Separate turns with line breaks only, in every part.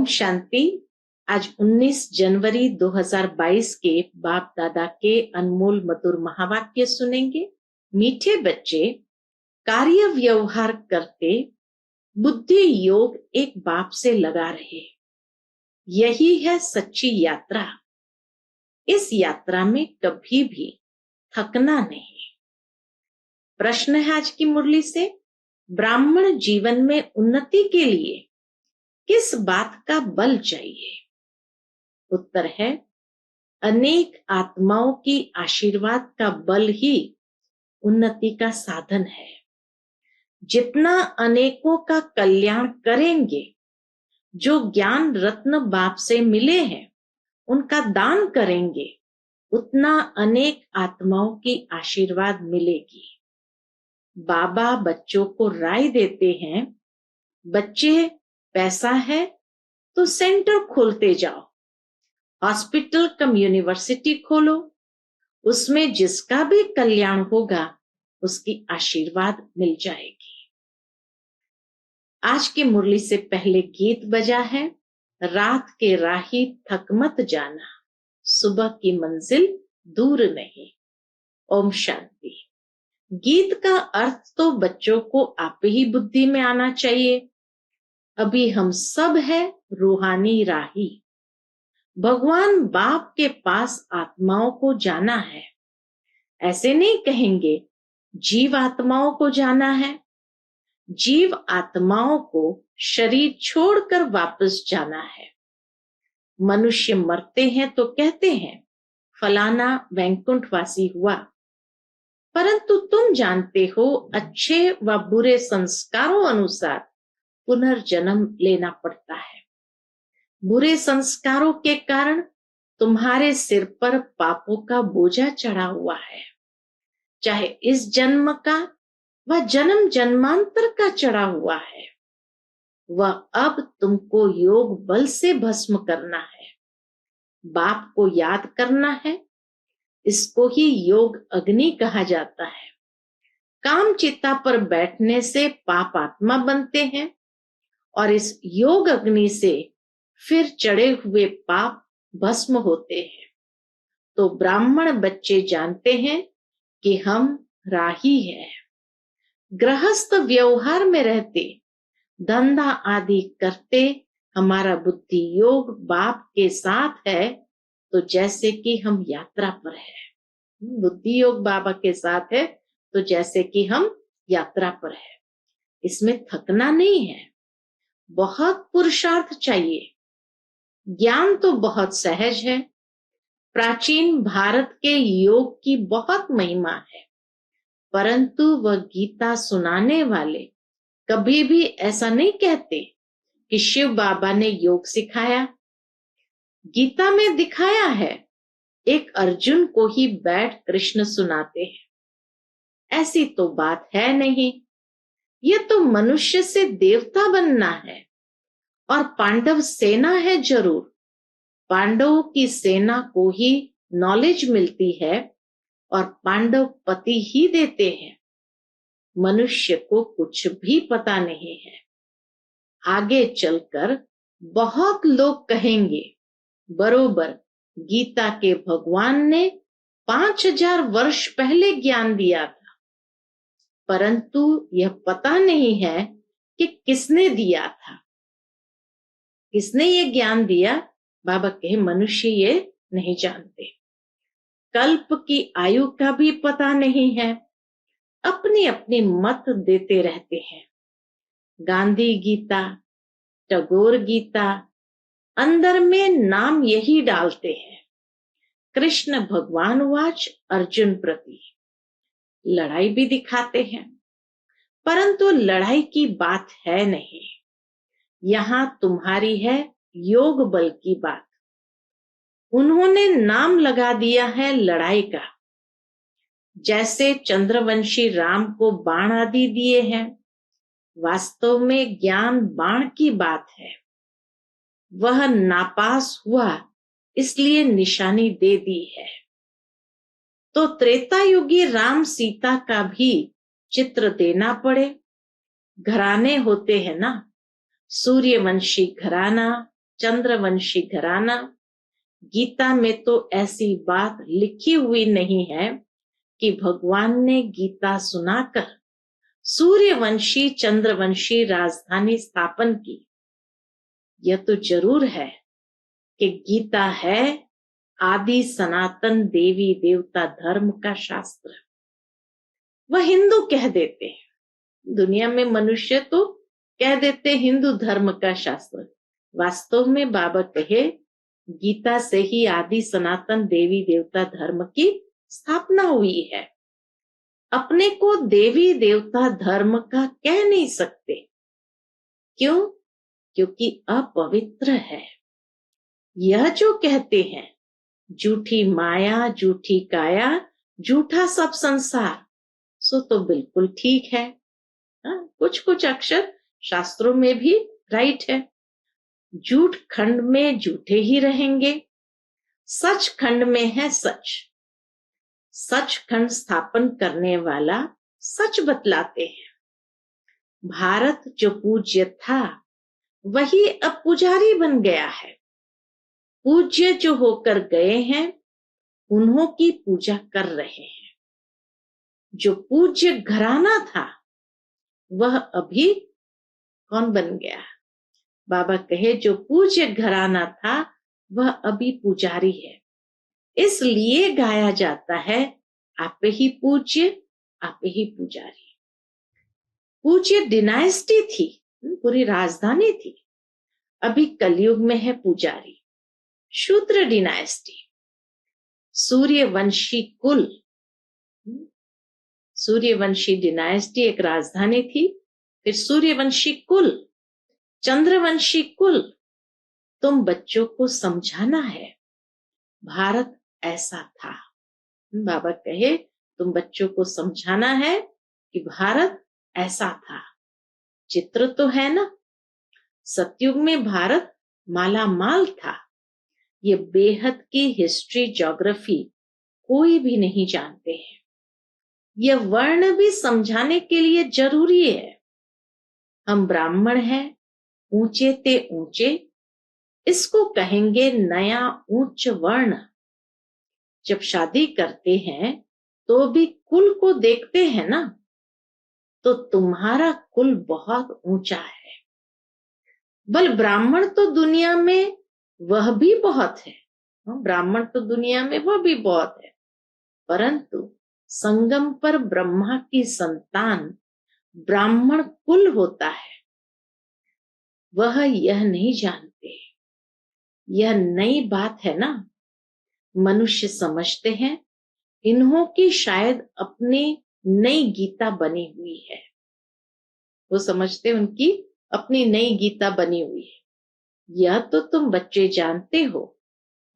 ओम शांति। आज 19 जनवरी 2022 के बाप दादा के अनमोल मधुर महावाक्य सुनेंगे। मीठे बच्चे, कार्य व्यवहार करते बुद्धि योग एक बाप से लगा रहे, यही है सच्ची यात्रा। इस यात्रा में कभी भी थकना नहीं। प्रश्न है आज की मुरली से, ब्राह्मण जीवन में उन्नति के लिए किस बात का बल चाहिए? उत्तर है, अनेक आत्माओं की आशीर्वाद का बल ही उन्नति का साधन है। जितना अनेकों का कल्याण करेंगे, जो ज्ञान रत्न बाप से मिले हैं उनका दान करेंगे, उतना अनेक आत्माओं की आशीर्वाद मिलेगी। बाबा बच्चों को राय देते हैं, बच्चे पैसा है तो सेंटर खोलते जाओ, हॉस्पिटल कम यूनिवर्सिटी खोलो, उसमें जिसका भी कल्याण होगा उसकी आशीर्वाद मिल जाएगी। आज की मुरली से पहले गीत बजा है, रात के राही थक मत जाना, सुबह की मंजिल दूर नहीं। ओम शांति। गीत का अर्थ तो बच्चों को आप ही बुद्धि में आना चाहिए। अभी हम सब है रूहानी राही। भगवान बाप के पास आत्माओं को जाना है। ऐसे नहीं कहेंगे जीव आत्माओं को जाना है। जीव आत्माओं को शरीर छोड़कर वापस जाना है। मनुष्य मरते हैं तो कहते हैं फलाना वैकुंठवासी हुआ, परंतु तुम जानते हो अच्छे व बुरे संस्कारों अनुसार पुनर्जन्म लेना पड़ता है। बुरे संस्कारों के कारण तुम्हारे सिर पर पापों का बोझा चढ़ा हुआ है, चाहे इस जन्म का व जन्म जन्मांतर का चढ़ा हुआ है। वह अब तुमको योग बल से भस्म करना है। बाप को याद करना है, इसको ही योग अग्नि कहा जाता है। काम चिता पर बैठने से पाप आत्मा बनते हैं और इस योग अग्नि से फिर चढ़े हुए पाप भस्म होते हैं। तो ब्राह्मण बच्चे जानते हैं कि हम राही हैं। गृहस्थ व्यवहार में रहते, धंधा आदि करते, हमारा बुद्धि योग बाप के साथ है तो जैसे कि हम यात्रा पर है। बुद्धि योग बाबा के साथ है तो जैसे कि हम यात्रा पर है। इसमें थकना नहीं है, बहुत पुरुषार्थ चाहिए। ज्ञान तो बहुत सहज है। प्राचीन भारत के योग की बहुत महिमा है, परंतु वह गीता सुनाने वाले कभी भी ऐसा नहीं कहते कि शिव बाबा ने योग सिखाया। गीता में दिखाया है एक अर्जुन को ही बैठ कृष्ण सुनाते हैं। ऐसी तो बात है नहीं। यह तो मनुष्य से देवता बनना है और पांडव सेना है जरूर। पांडवों की सेना को ही नॉलेज मिलती है और पांडव पति ही देते हैं। मनुष्य को कुछ भी पता नहीं है। आगे चलकर बहुत लोग कहेंगे बरोबर गीता के भगवान ने 5000 वर्ष पहले ज्ञान दिया था, परंतु यह पता नहीं है कि किसने दिया था। किसने ये ज्ञान दिया? बाबा कहे मनुष्य ये नहीं जानते। कल्प की आयु का भी पता नहीं है। अपनी अपनी मत देते रहते हैं। गांधी गीता, टैगोर गीता, अंदर में नाम यही डालते हैं। कृष्ण भगवान वाच अर्जुन प्रति लड़ाई भी दिखाते हैं, परंतु लड़ाई की बात है नहीं। यहाँ तुम्हारी है योग बल की बात। उन्होंने नाम लगा दिया है लड़ाई का। जैसे चंद्रवंशी राम को बाण आदि दिए हैं, वास्तव में ज्ञान बाण की बात है। वह नापास हुआ इसलिए निशानी दे दी है। तो त्रेता युगी राम सीता का भी चित्र देना पड़े। घराने होते हैं ना, सूर्यवंशी घराना, चंद्रवंशी घराना। गीता में तो ऐसी बात लिखी हुई नहीं है कि भगवान ने गीता सुनाकर सूर्यवंशी चंद्रवंशी राजधानी स्थापन की। यह तो जरूर है कि गीता है आदि सनातन देवी देवता धर्म का शास्त्र। वह हिंदू कह देते हैं, दुनिया में मनुष्य तो कह देते हिंदू धर्म का शास्त्र। वास्तव में बाबा कहे गीता से ही आदि सनातन देवी देवता धर्म की स्थापना हुई है। अपने को देवी देवता धर्म का कह नहीं सकते। क्यों? क्योंकि अपवित्र है। यह जो कहते हैं झूठी माया झूठी काया झूठा सब संसार, सो तो बिल्कुल ठीक है। कुछ कुछ अक्षर शास्त्रों में भी राइट है। झूठ खंड में झूठे ही रहेंगे, सच खंड में है सच। सच खंड स्थापन करने वाला सच बतलाते हैं। भारत जो पूज्य था वही अब पुजारी बन गया है। पूज्य जो होकर गए हैं उन्हों की पूजा कर रहे हैं। जो पूज्य घराना था वह अभी कौन बन गया? बाबा कहे जो पूज्य घराना था वह अभी पुजारी है। इसलिए गाया जाता है आप ही पूज्य आप ही पुजारी। पूज्य डिनाइस्टी थी, पूरी राजधानी थी। अभी कलयुग में है पुजारी, शूद्र डिनाइस्टी। सूर्यवंशी कुल, सूर्यवंशी डिनाइस्टी एक राजधानी थी, फिर सूर्यवंशी कुल, चंद्रवंशी कुल। तुम बच्चों को समझाना है भारत ऐसा था। बाबा कहे तुम बच्चों को समझाना है कि भारत ऐसा था। चित्र तो है ना, सतयुग में भारत माला माल था। ये बेहद की हिस्ट्री ज्योग्राफी कोई भी नहीं जानते हैं। यह वर्ण भी समझाने के लिए जरूरी है। हम ब्राह्मण हैं, ऊंचे ते ऊंचे, इसको कहेंगे नया उच्च वर्ण। जब शादी करते हैं तो भी कुल को देखते हैं ना, तो तुम्हारा कुल बहुत ऊंचा है। बल ब्राह्मण तो दुनिया में वह भी बहुत है, ब्राह्मण तो दुनिया में वह भी बहुत है, परंतु संगम पर ब्रह्मा की संतान ब्राह्मण कुल होता है। वह यह नहीं जानते। यह नई बात है ना। मनुष्य समझते हैं इन्हों की शायद अपनी नई गीता बनी हुई है। वो समझते उनकी अपनी नई गीता बनी हुई है। यह तो तुम बच्चे जानते हो,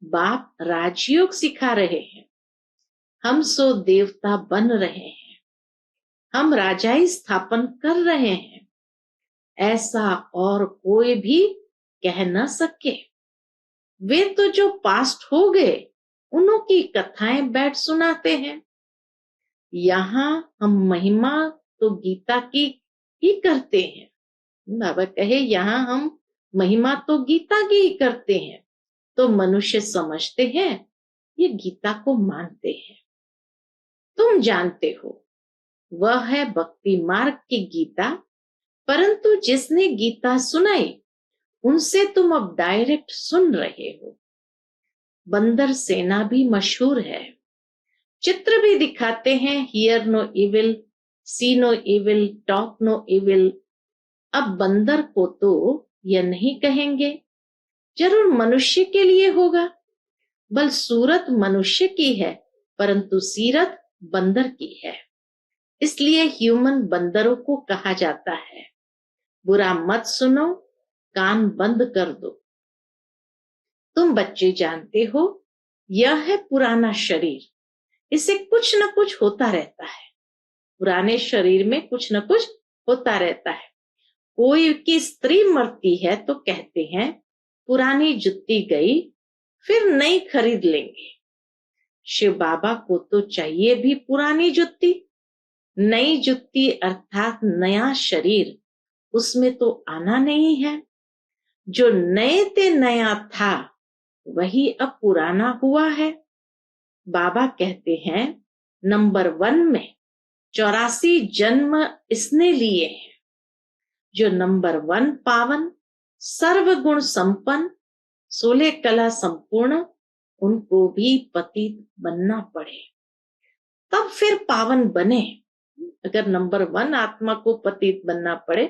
बाप राजयोग सिखा रहे हैं। हम सो देवता बन रहे हैं, हम राजाई स्थापन कर रहे हैं। ऐसा और कोई भी कह न सके। वे तो जो पास्ट हो गए उन्हों की कथाएं बैठ सुनाते हैं। यहाँ हम महिमा तो गीता की ही करते हैं। बाबा कहे यहाँ हम महिमा तो गीता की ही करते हैं। तो मनुष्य समझते हैं ये गीता को मानते हैं। तुम जानते हो वह है भक्ति मार्ग की गीता, परंतु जिसने गीता सुनाई उनसे तुम अब डायरेक्ट सुन रहे हो। बंदर सेना भी मशहूर है, चित्र भी दिखाते हैं, hear no evil, see no evil, talk no evil. अब बंदर को तो यह नहीं कहेंगे, जरूर मनुष्य के लिए होगा। बल सूरत मनुष्य की है परंतु सीरत बंदर की है, इसलिए ह्यूमन बंदरों को कहा जाता है। बुरा मत सुनो, कान बंद कर दो। तुम बच्चे जानते हो यह है पुराना शरीर, इसे कुछ न कुछ होता रहता है। पुराने शरीर में कुछ न कुछ होता रहता है। कोई की स्त्री मरती है तो कहते हैं पुरानी जुत्ती गई, फिर नई खरीद लेंगे। शिव बाबा को तो चाहिए भी पुरानी जुत्ती। नई जुत्ती अर्थात नया शरीर, उसमें तो आना नहीं है। जो नए ते नया था वही अब पुराना हुआ है। बाबा कहते हैं नंबर 1 में 84 जन्म इसने लिए हैं। जो नंबर 1 पावन, सर्वगुण संपन्न, 16 कला संपूर्ण, उनको भी पतित बनना पड़े तब फिर पावन बने। अगर नंबर 1 आत्मा को पतित बनना पड़े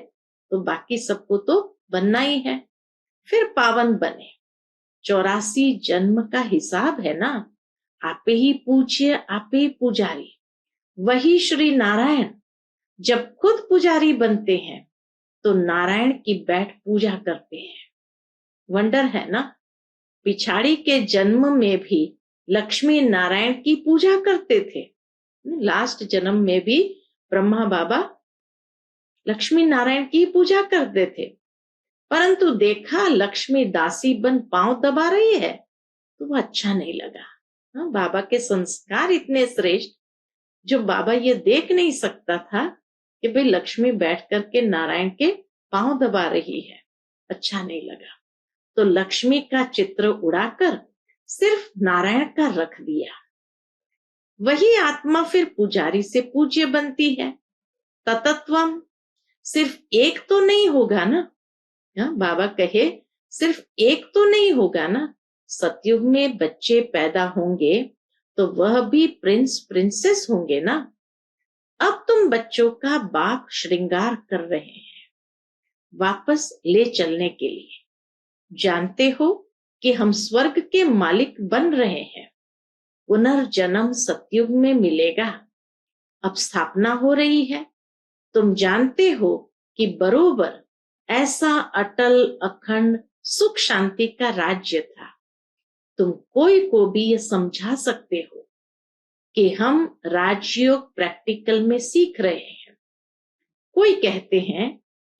तो बाकी सबको तो बनना ही है, फिर पावन बने। 84 जन्म का हिसाब है ना। आप ही पूज्य, आप ही पुजारी। वही श्री नारायण जब खुद पुजारी बनते हैं तो नारायण की बैठ पूजा करते हैं। वंडर है ना। पिछाड़ी के जन्म में भी लक्ष्मी नारायण की पूजा करते थे। लास्ट जन्म में भी ब्रह्मा बाबा लक्ष्मी नारायण की पूजा करते थे, परंतु देखा लक्ष्मी दासी बन पांव दबा रही है तो वो अच्छा नहीं लगा। बाबा के संस्कार इतने श्रेष्ठ, जो बाबा ये देख नहीं सकता था कि भाई लक्ष्मी बैठ करके नारायण के पांव दबा रही है, अच्छा नहीं लगा। तो लक्ष्मी का चित्र उड़ाकर सिर्फ नारायण का रख दिया। वही आत्मा फिर पुजारी से पूज्य बनती है। ततत्वम, सिर्फ एक तो नहीं होगा ना। बाबा कहे सिर्फ एक तो नहीं होगा ना। सतयुग में बच्चे पैदा होंगे तो वह भी प्रिंस प्रिंसेस होंगे ना। अब तुम बच्चों का बाप श्रृंगार कर रहे हैं वापस ले चलने के लिए। जानते हो कि हम स्वर्ग के मालिक बन रहे हैं। पुनर्जन्म सतयुग में मिलेगा। अब स्थापना हो रही है। तुम जानते हो कि बरोबर ऐसा अटल अखंड सुख शांति का राज्य था। तुम कोई को भी ये समझा सकते हो कि हम राजयोग प्रैक्टिकल में सीख रहे हैं। कोई कहते हैं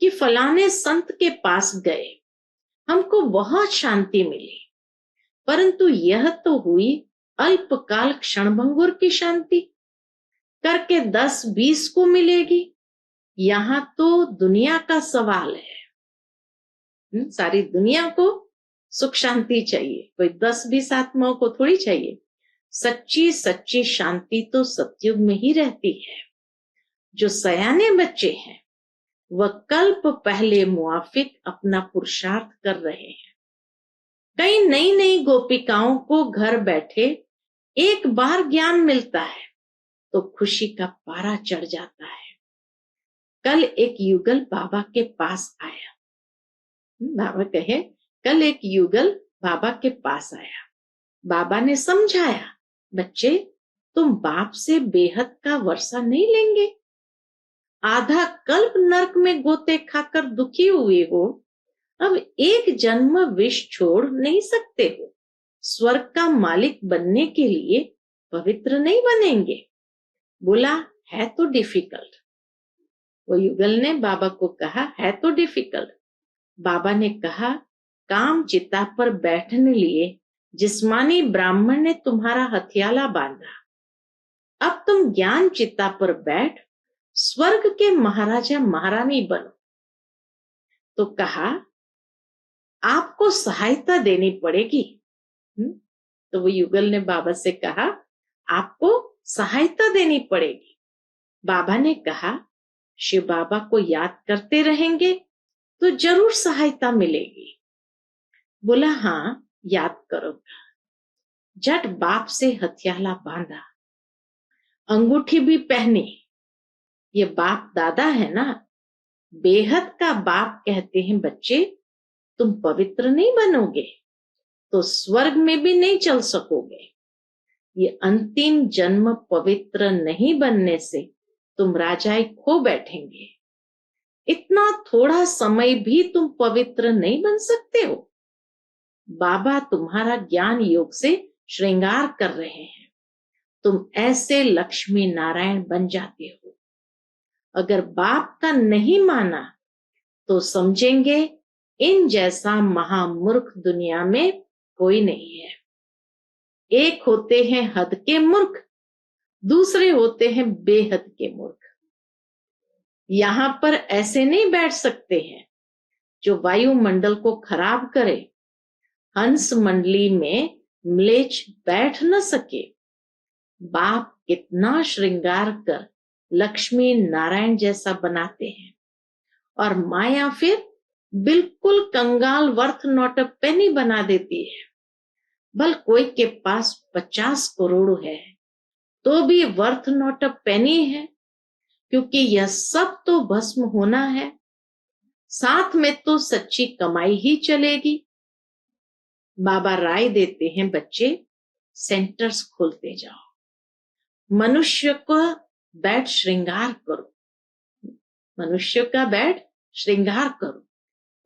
कि फलाने संत के पास गए, हमको बहुत शांति मिली, परंतु यह तो हुई अल्पकाल क्षणभंगुर की शांति, करके 10-20 को मिलेगी। यहां तो दुनिया का सवाल है। सारी दुनिया को सुख शांति चाहिए, कोई 10-20 आत्माओं को थोड़ी चाहिए। सच्ची सच्ची शांति तो सतयुग में ही रहती है। जो सयाने बच्चे हैं वह कल्प पहले मुआफिक अपना पुरुषार्थ कर रहे हैं। कई नई नई गोपिकाओं को घर बैठे एक बार ज्ञान मिलता है तो खुशी का पारा चढ़ जाता है। कल एक युगल बाबा के पास आया। बाबा कहे कल एक युगल बाबा के पास आया। बाबा ने समझाया, बच्चे तुम बाप से बेहद का वर्षा नहीं लेंगे। आधा कल्प नरक में गोते खाकर दुखी हुए हो, अब एक जन्म विष छोड़ नहीं सकते हो। स्वर्ग का मालिक बनने के लिए पवित्र नहीं बनेंगे। बोला है तो डिफिकल्ट। वो युगल ने बाबा को कहा है तो डिफिकल्ट। बाबा ने कहा काम चिता पर बैठने लिए जिस्मानी ब्राह्मण ने तुम्हारा हथियाला बांधा, अब तुम ज्ञान चिता पर बैठ स्वर्ग के महाराजा महारानी बनो। तो कहा आपको सहायता देनी पड़ेगी। तो वो युगल ने बाबा से कहा आपको सहायता देनी पड़ेगी। बाबा ने कहा शिव बाबा को याद करते रहेंगे तो जरूर सहायता मिलेगी। बोला हाँ याद करूंगा। जट बाप से हथियाला बांधा, अंगूठी भी पहनी। ये बाप दादा है ना, बेहद का बाप कहते हैं बच्चे तुम पवित्र नहीं बनोगे तो स्वर्ग में भी नहीं चल सकोगे। ये अंतिम जन्म पवित्र नहीं बनने से तुम राजाई खो बैठेंगे। इतना थोड़ा समय भी तुम पवित्र नहीं बन सकते हो। बाबा तुम्हारा ज्ञान योग से श्रृंगार कर रहे हैं, तुम ऐसे लक्ष्मी नारायण बन जाते हो। अगर बाप का नहीं माना तो समझेंगे इन जैसा महामूर्ख दुनिया में कोई नहीं है। एक होते हैं हद के मूर्ख, दूसरे होते हैं बेहद के मूर्ख। यहां पर ऐसे नहीं बैठ सकते हैं। जो वायुमंडल को खराब करे। हंस मंडली में म्लेच्छ बैठ न सके। बाप कितना श्रृंगार कर लक्ष्मी नारायण जैसा बनाते हैं, और माया फिर बिल्कुल कंगाल वर्थ नॉट अ पेनी बना देती है। भल कोई के पास 50 करोड़ है तो भी वर्थ नॉट अ पेनी है, क्योंकि यह सब तो भस्म होना है, साथ में तो सच्ची कमाई ही चलेगी। बाबा राय देते हैं, बच्चे सेंटर्स खोलते जाओ, मनुष्य का बेड श्रृंगार करो, मनुष्य का बेड श्रृंगार करो,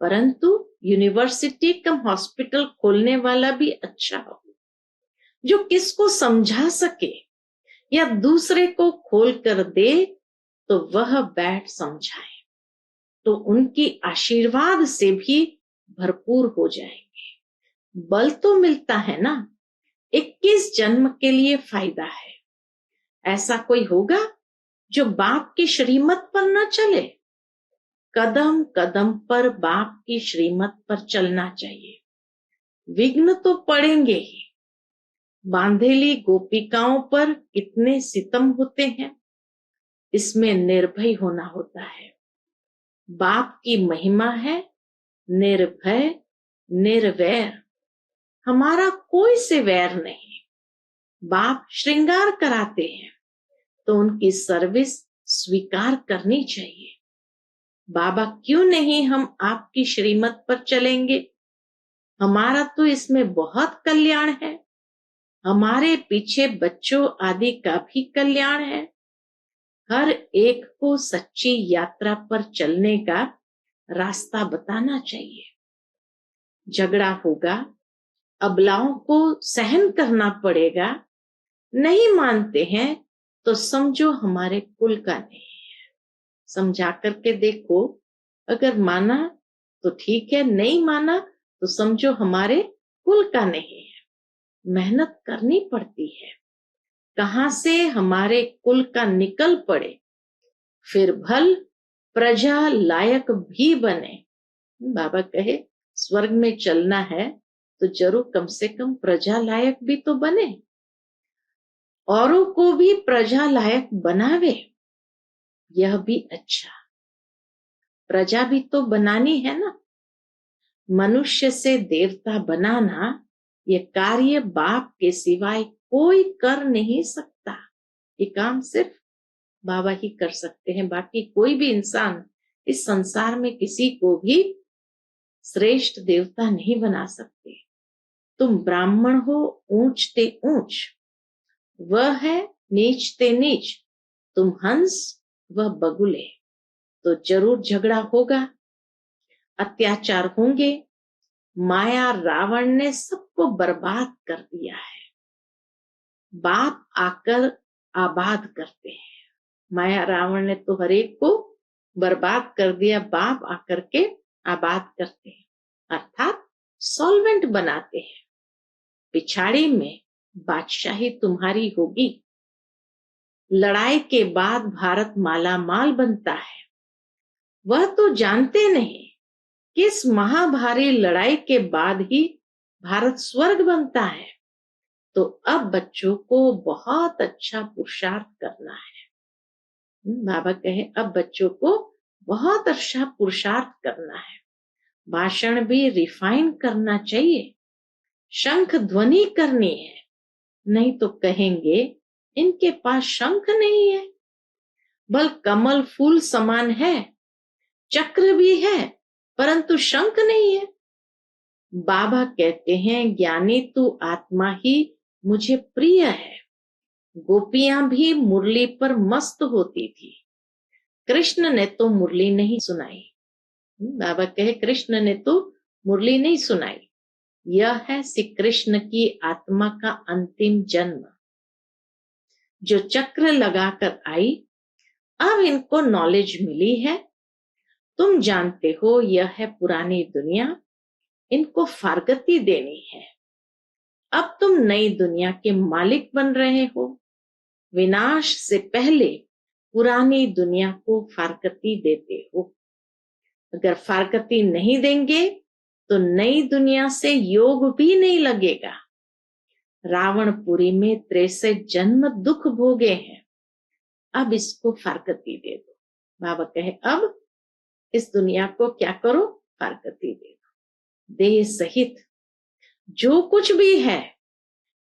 परंतु यूनिवर्सिटी कम हॉस्पिटल खोलने वाला भी अच्छा हो, जो किसको समझा सके या दूसरे को खोल कर दे तो वह बैठ समझाए, तो उनकी आशीर्वाद से भी भरपूर हो जाएंगे। बल तो मिलता है ना, 21 जन्म के लिए फायदा है। ऐसा कोई होगा जो बाप की श्रीमत पर न चले? कदम कदम पर बाप की श्रीमत पर चलना चाहिए। विघ्न तो पड़ेंगे ही। बांधेली गोपिकाओं पर कितने सितम होते हैं, इसमें निर्भय होना होता है। बाप की महिमा है निर्भय निर्वैर, हमारा कोई से वैर नहीं। बाप श्रृंगार कराते हैं तो उनकी सर्विस स्वीकार करनी चाहिए। बाबा क्यों नहीं हम आपकी श्रीमत पर चलेंगे? हमारा तो इसमें बहुत कल्याण है, हमारे पीछे बच्चों आदि का भी कल्याण है। हर एक को सच्ची यात्रा पर चलने का रास्ता बताना चाहिए। झगड़ा होगा, अबलाओं को सहन करना पड़ेगा, नहीं मानते हैं तो समझो हमारे कुल का नहीं है। समझा करके देखो, अगर माना तो ठीक है, नहीं माना तो समझो हमारे कुल का नहीं है। मेहनत करनी पड़ती है, कहां से हमारे कुल का निकल पड़े, फिर भल प्रजा लायक भी बने। बाबा कहे स्वर्ग में चलना है तो जरूर कम से कम प्रजा लायक भी तो बने, औरों को भी प्रजा लायक बनावे, यह भी अच्छा। प्रजा भी तो बनानी है ना। मनुष्य से देवता बनाना ये कार्य बाप के सिवाय कोई कर नहीं सकता। ये काम सिर्फ बाबा ही कर सकते हैं, बाकी कोई भी इंसान इस संसार में किसी को भी श्रेष्ठ देवता नहीं बना सकते। तुम ब्राह्मण हो ऊंचते ऊंच, वह है नीचते नीच, तुम हंस वह बगुले, तो जरूर झगड़ा होगा, अत्याचार होंगे। माया रावण ने सबको बर्बाद कर दिया है, बाप आकर आबाद करते हैं। माया रावण ने तो हरेक को बर्बाद कर दिया, बाप आकर के आबाद करते हैं, अर्थात सॉल्वेंट बनाते हैं। पिछाड़ी में बादशाही तुम्हारी होगी। लड़ाई के बाद भारत माला माल बनता है, वह तो जानते नहीं किस महाभारी लड़ाई के बाद ही भारत स्वर्ग बनता है। तो अब बच्चों को बहुत अच्छा पुरुषार्थ करना है। बाबा कहे अब बच्चों को बहुत अच्छा पुरुषार्थ करना है। भाषण भी रिफाइन करना चाहिए, शंख ध्वनि करनी है, नहीं तो कहेंगे इनके पास शंख नहीं है। बल कमल फूल समान है, चक्र भी है, परंतु शंख नहीं है। बाबा कहते हैं ज्ञानी तू आत्मा ही मुझे प्रिय है। गोपियां भी मुरली पर मस्त होती थी, कृष्ण ने तो मुरली नहीं सुनाई। बाबा कहे कृष्ण ने तो मुरली नहीं सुनाई। यह है श्री कृष्ण की आत्मा का अंतिम जन्म, जो चक्र लगाकर आई। अब इनको नॉलेज मिली है, तुम जानते हो यह है पुरानी दुनिया, इनको फारगती देनी है। अब तुम नई दुनिया के मालिक बन रहे हो। विनाश से पहले पुरानी दुनिया को फारगती देते हो। अगर फारकती नहीं देंगे तो नई दुनिया से योग भी नहीं लगेगा। रावणपुरी में 63 जन्म दुख भोगे हैं, अब इसको फारकती दे दो। बाबा कहे अब इस दुनिया को क्या करो, फारकती दे दो। देह सहित जो कुछ भी है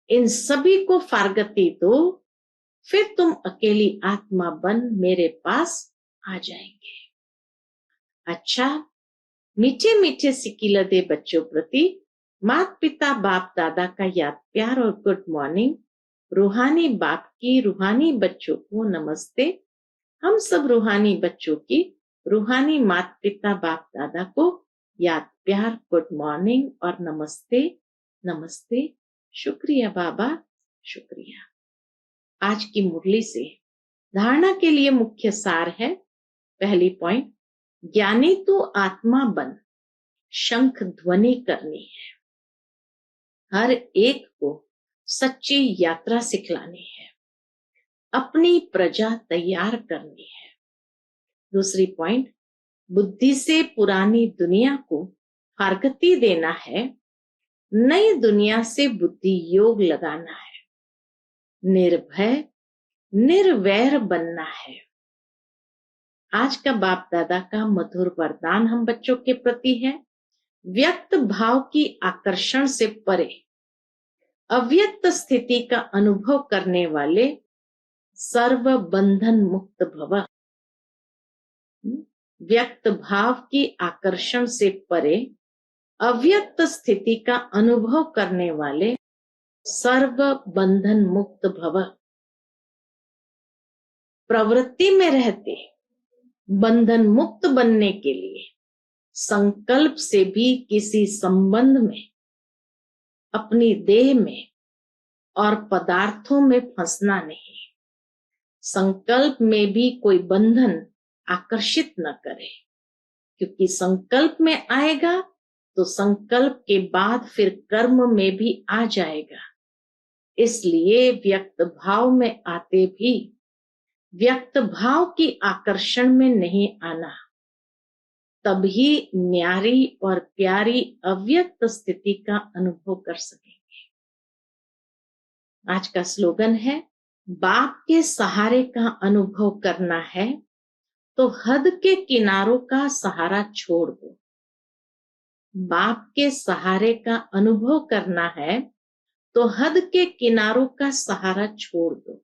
इन सभी को फारकती दो, फिर तुम अकेली आत्मा बन मेरे पास आ जाएंगे। अच्छा, मीठे मीठे सिकिलदे बच्चों प्रति माता पिता बाप दादा का याद प्यार और गुड मॉर्निंग। रूहानी बाप की रूहानी बच्चों को नमस्ते। हम सब रूहानी बच्चों की रूहानी माता पिता बाप दादा को याद प्यार गुड मॉर्निंग और नमस्ते नमस्ते। शुक्रिया बाबा, शुक्रिया। आज की मुरली से धारणा के लिए मुख्य सार है। पहली पॉइंट, ज्ञानी तो आत्मा बन शंख ध्वनि करनी है, हर एक को सच्ची यात्रा सिखलानी है, अपनी प्रजा तैयार करनी है। दूसरी पॉइंट, बुद्धि से पुरानी दुनिया को फारकती देना है, नई दुनिया से बुद्धि योग लगाना है, निर्भय निर्वैर बनना है। आज का बाप दादा का मधुर वरदान हम बच्चों के प्रति है, व्यक्त भाव की आकर्षण से परे अव्यक्त स्थिति का अनुभव करने वाले सर्व बंधन मुक्त भव। व्यक्त भाव की आकर्षण से परे अव्यक्त स्थिति का अनुभव करने वाले सर्व बंधन मुक्त भव। प्रवृत्ति में रहते बंधन मुक्त बनने के लिए संकल्प से भी किसी संबंध में, अपनी देह में और पदार्थों में फंसना नहीं। संकल्प में भी कोई बंधन आकर्षित न करे, क्योंकि संकल्प में आएगा तो संकल्प के बाद फिर कर्म में भी आ जाएगा। इसलिए व्यक्त भाव में आते भी व्यक्त भाव की आकर्षण में नहीं आना, तभी न्यारी और प्यारी अव्यक्त स्थिति का अनुभव कर सकेंगे। आज का स्लोगन है, बाप के सहारे का अनुभव करना है तो हद के किनारों का सहारा छोड़ दो। बाप के सहारे का अनुभव करना है तो हद के किनारों का सहारा छोड़ दो।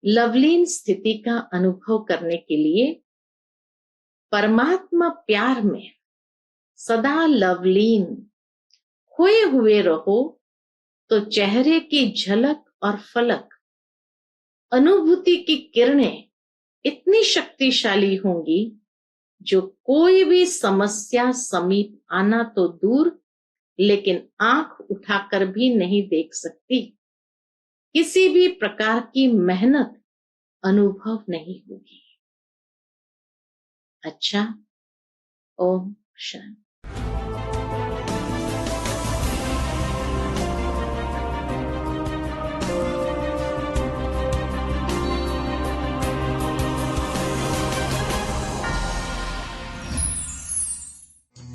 लवलीन स्थिति का अनुभव करने के लिए परमात्मा प्यार में सदा लवलीन खोए हुए रहो, तो चेहरे की झलक और फलक अनुभूति की किरणें इतनी शक्तिशाली होंगी जो कोई भी समस्या समीप आना तो दूर, लेकिन आंख उठाकर भी नहीं देख सकती। किसी भी प्रकार की मेहनत अनुभव नहीं होगी। अच्छा, ओम शांति।